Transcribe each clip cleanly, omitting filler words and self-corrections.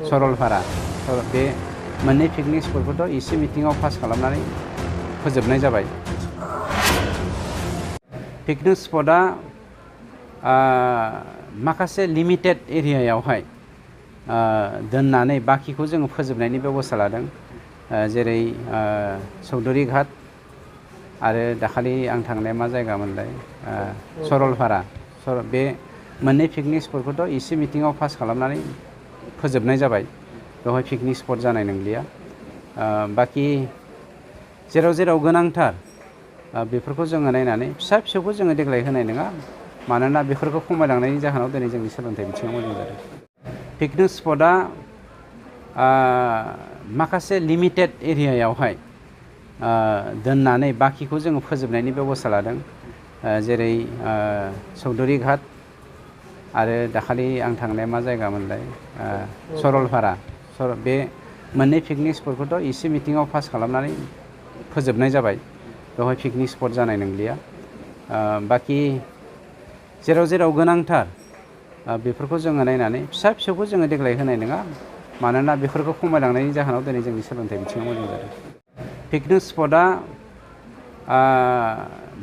सरलपारा बे मोननै पिकनिक स्पटखौथ' एसे मिटिंआव पास खालामनानै फोजोबनाय जाबाय। पिकनिक स्पटआ माखासे लिमिटेड एरियायावहाय दोननानै बाखिखौ जोङो फोजोबनायनि बेबस्था लादों। जेरै चौधुरी घाट आरो दाखालि आं थांनाया मा जायगामोनलाय सरलपारा बे मोननै पिकनिक स्पटखौथ' एसे मिटिंआव पास खालामनानै फोजोबनाय जाबाय। बेवहाय पिकनिक स्पट जानाय नंलिया। बाखि जेराव जेराव गोनांथार बेफोरखौ जोङो नायनानै फिसा फिसौखौ जोङो देग्लाय होनाय नङा। मानोना बेफोरखौ खमायलांनायनि जाहोनाव दिनै जोंनि सोलोंथाइ बिथिङाव मोजां जादों। पिकनिक स्पटआ माखासे लिमिटेड एरियायावहाय दोननानै बाखिखौ जोङो फोजोबनायनि बेबस्था लादों। जेरै चौधुरी घाट आरो दाखालि आं थांनाया मा जायगामोनलाय सरलपारा बे मोननै पिकनिक स्पटखौथ' एसे मिटिंआव पास खालामनानै फोजोबनाय जाबाय। बेवहाय पिकनिक स्पट जानाय नंलिया। बाखि जेराव जेराव गोनांथार बेफोरखौ जोङो नायनानै फिसा फिसौखौ जोङो देग्लाय होनाय नङा। मानोना बेफोरखौ खमायलांनायनि जाहोनाव दिनै जोंनि सोलोंथाइ बिथिङाव मोजां जादों। पिकनिक स्पटआ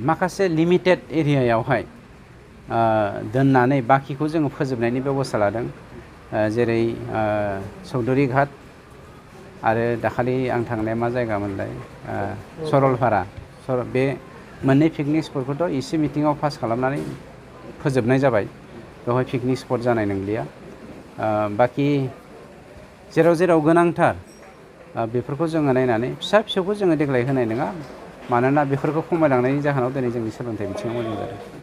माखासे लिमिटेड एरियायावहाय दोननानै बाखिखौ जोङो फोजोबनायनि बेबस्था लादों। जेरै चौधुरी घाट आरो दाखालि आं थांनाया मा जायगामोनलाय सरलपारा बे मोननै पिकनिक स्पटखौथ' एसे मिटिंआव पास खालामनानै फोजोबनाय जाबाय। बेवहाय पिकनिक स्पट जानाय नंलिया। बाखि जेराव जेराव गोनांथार बेफोरखौ जोङो नायनानै फिसा फिसौखौ जोङो देग्लाय होनाय नङा। मानोना बेफोरखौ खमायलांनायनि जाहोनाव दिनै जोंनि सोलोंथाइ बिथिङाव मोजां जादों।